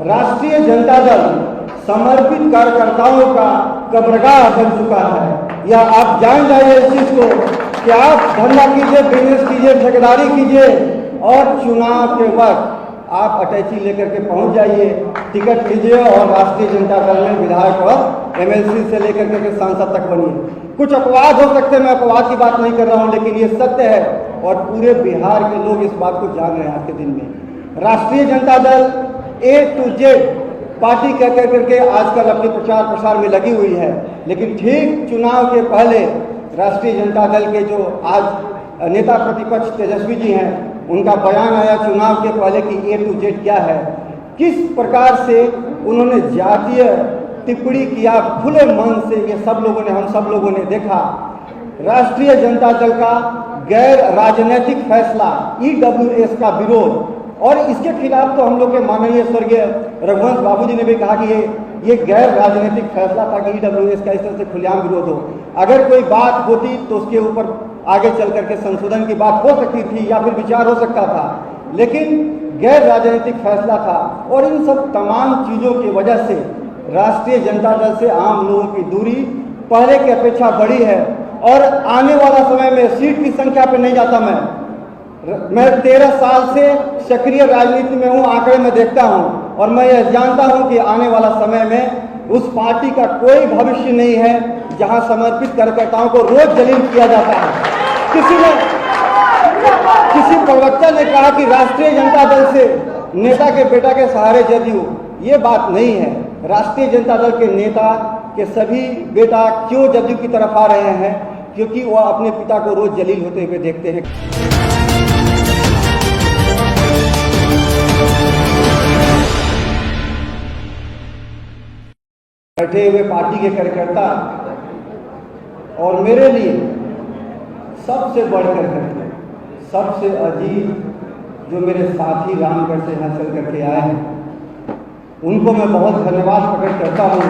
राष्ट्रीय जनता दल समर्पित कार्यकर्ताओं का कब्रगाह बन चुका है। या आप जान जाइए इस चीज को कि आप धंधा कीजिए, बिजनेस कीजिए, ठेकेदारी कीजिए और चुनाव के वक्त आप अटैची लेकर के पहुंच जाइए, टिकट लीजिए और राष्ट्रीय जनता दल में विधायक और एमएलसी से लेकर के सांसद तक बनिए। कुछ अपवाद हो सकते हैं, मैं अपवाद की बात नहीं कर रहा हूं, लेकिन ये सत्य है और पूरे बिहार के लोग इस बात को जान रहे हैं आज के दिन में। राष्ट्रीय Janata Dal A to Z party कह करके आजकल अपने प्रचार प्रसार में लगी हुई है, लेकिन ठीक चुनाव के पहले राष्ट्रीय जनता दल के जो आज नेता प्रतिपक्ष तेजस्वी जी हैं, उनका बयान आया चुनाव के पहले कि A to Z क्या है, किस प्रकार से उन्होंने जातीय टिप्पणी किया खुले मन से। ये सब लोगों ने, हम सब लोगों ने देखा। राष्ट्रीय जनता दल का गैर राजनीतिक फैसला EWS का विरोध, और इसके खिलाफ तो हम लोग के माननीय स्वर्गीय रघुवंश बाबूजी ने भी कहा कि ये गैर राजनीतिक फैसला था कि EWS का इस तरह से खुलेआम विरोध हो। अगर कोई बात होती तो उसके ऊपर आगे चल करके संशोधन की बात हो सकती थी या फिर विचार हो सकता था, लेकिन गैर राजनीतिक फैसला था। और इन सब तमाम चीज़ों की वजह से राष्ट्रीय जनता दल से आम लोगों की दूरी पहले की अपेक्षा बढ़ी है। और आने वाला समय में सीट की संख्या पर नहीं जाता मैं 13 साल से सक्रिय राजनीति में हूँ, आंकड़े में देखता हूँ और मैं यह जानता हूँ कि आने वाला समय में उस पार्टी का कोई भविष्य नहीं है जहां समर्पित कार्यकर्ताओं को रोज जलील किया जाता है। किसी प्रवक्ता ने कहा कि राष्ट्रीय जनता दल से नेता के बेटा के सहारे जदयू, ये बात नहीं है। राष्ट्रीय जनता दल के नेता के सभी बेटा क्यों जदयू की तरफ आ रहे हैं? क्योंकि वह अपने पिता को रोज जलील होते हुए देखते हैं। बैठे हुए पार्टी के कार्यकर्ता और मेरे लिए सबसे बढ़कर करके सबसे अजीज जो मेरे साथी रामगढ़ से यहाँ चल करके आए हैं, उनको मैं बहुत धन्यवाद प्रकट करता हूँ।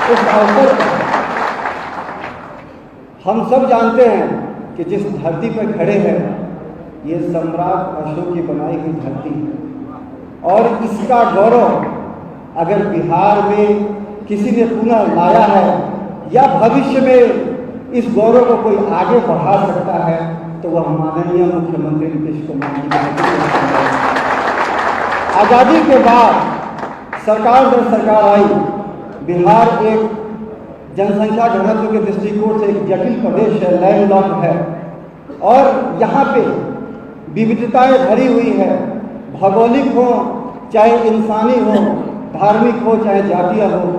इस अवसर पर हम सब जानते हैं कि जिस धरती पर खड़े हैं ये सम्राट अशोक की बनाई हुई धरती है, और इसका गौरव अगर बिहार में किसी ने पुनः लाया है या भविष्य में इस गौरव को कोई आगे बढ़ा सकता है तो वह माननीय मुख्यमंत्री नीतीश कुमार जी है। आज़ादी के बाद सरकार जब सरकार आई, बिहार एक जनसंख्या घनत्व के दृष्टिकोण से एक जटिल प्रदेश है, लैंडलॉक है, और यहाँ पे विविधताएं भरी हुई है, भौगोलिक हो चाहे इंसानी हो, धार्मिक हो चाहे जातीय हो।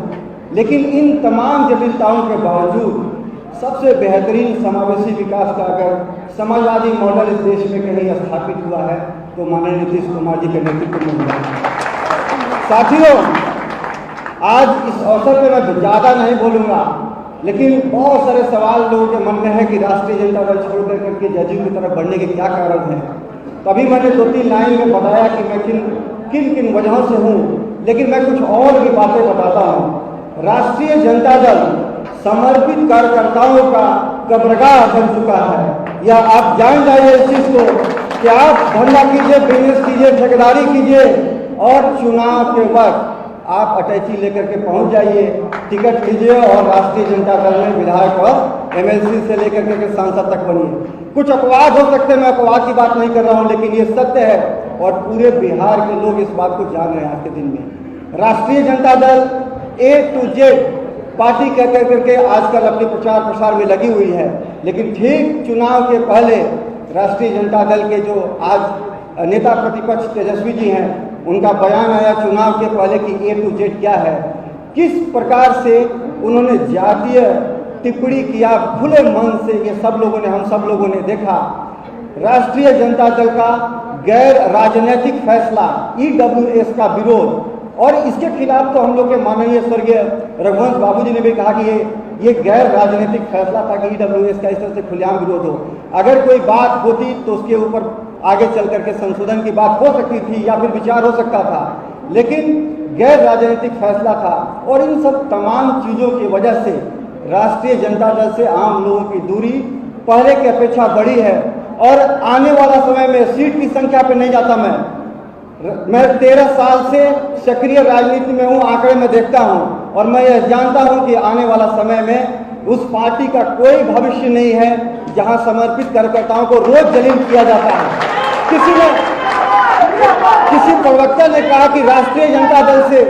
लेकिन इन तमाम जटिलताओं के बावजूद सबसे बेहतरीन समावेशी विकास का अगर समाजवादी मॉडल इस देश में कहीं स्थापित हुआ है तो माननीय नीतीश कुमार जी के नेतृत्व में हुआ है। साथियों, आज इस अवसर पर मैं ज़्यादा नहीं बोलूँगा, लेकिन बहुत सारे सवाल लोगों के मन में है कि राष्ट्रीय जनता दल छोड़ करके जदयू की तरफ बढ़ने के क्या कारण है। तभी मैंने 2-3 लाइन में बताया कि मैं किन किन वजहों से हूँ, लेकिन मैं कुछ और भी बातें बताता हूँ। राष्ट्रीय जनता दल समर्पित कार्यकर्ताओं का कब्रगाह बन चुका है। या आप जान जाइए इस चीज को कि आप धंधा कीजिए, बिजनेस कीजिए, ठेकेदारी कीजिए और चुनाव के वक्त आप अटैची लेकर के पहुंच जाइए, टिकट लीजिए और राष्ट्रीय जनता दल में विधायक और एमएलसी से लेकर के सांसद तक बनिए। कुछ अपवाद हो सकते हैं, मैं अपवाद की बात नहीं कर रहा हूं, लेकिन ये सत्य है और पूरे बिहार के लोग इस बात को जान रहे हैं आज के दिन में। राष्ट्रीय Janata Dal A to Z party कह करके आजकल अपने प्रचार प्रसार में लगी हुई है, लेकिन ठीक चुनाव के पहले राष्ट्रीय जनता दल के जो आज नेता प्रतिपक्ष तेजस्वी जी हैं, उनका बयान आया चुनाव के पहले कि A to Z क्या है, किस प्रकार से उन्होंने जातीय टिप्पणी किया खुले मन से। ये सब लोगों ने, हम सब लोगों ने देखा। राष्ट्रीय जनता दल का गैर राजनीतिक फैसला EWS का विरोध, और इसके खिलाफ तो हम लोग के माननीय स्वर्गीय रघुवंश बाबूजी ने भी कहा कि ये गैर राजनीतिक फैसला था कि EWS का इस तरह से खुलेआम विरोध हो। अगर कोई बात होती तो उसके ऊपर आगे चल करके संशोधन की बात हो सकती थी या फिर विचार हो सकता था, लेकिन गैर राजनीतिक फैसला था। और इन सब तमाम चीज़ों की वजह से राष्ट्रीय जनता दल से आम लोगों की दूरी पहले की अपेक्षा बढ़ी है। और आने वाला समय में सीट की संख्या पर नहीं जाता मैं 13 साल से सक्रिय राजनीति में हूँ, आंकड़े में देखता हूँ और मैं यह जानता हूँ कि आने वाला समय में उस पार्टी का कोई भविष्य नहीं है जहां समर्पित कार्यकर्ताओं को रोज जलील किया जाता है। किसी प्रवक्ता ने कहा कि राष्ट्रीय जनता दल से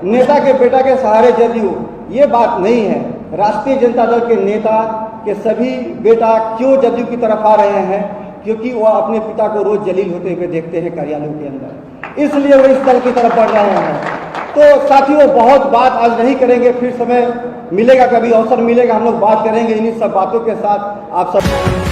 नेता के बेटा के सहारे जदयू, ये बात नहीं है। राष्ट्रीय जनता दल के नेता के सभी बेटा क्यों जदयू की तरफ आ रहे हैं? क्योंकि वह अपने पिता को रोज जलील होते हुए देखते हैं कार्यालयों के अंदर, इसलिए वो इस दल की तरफ बढ़ रहे हैं। तो साथियों, बहुत बात आज नहीं करेंगे, फिर समय मिलेगा, कभी अवसर मिलेगा हम लोग बात करेंगे इन्हीं सब बातों के साथ। आप सब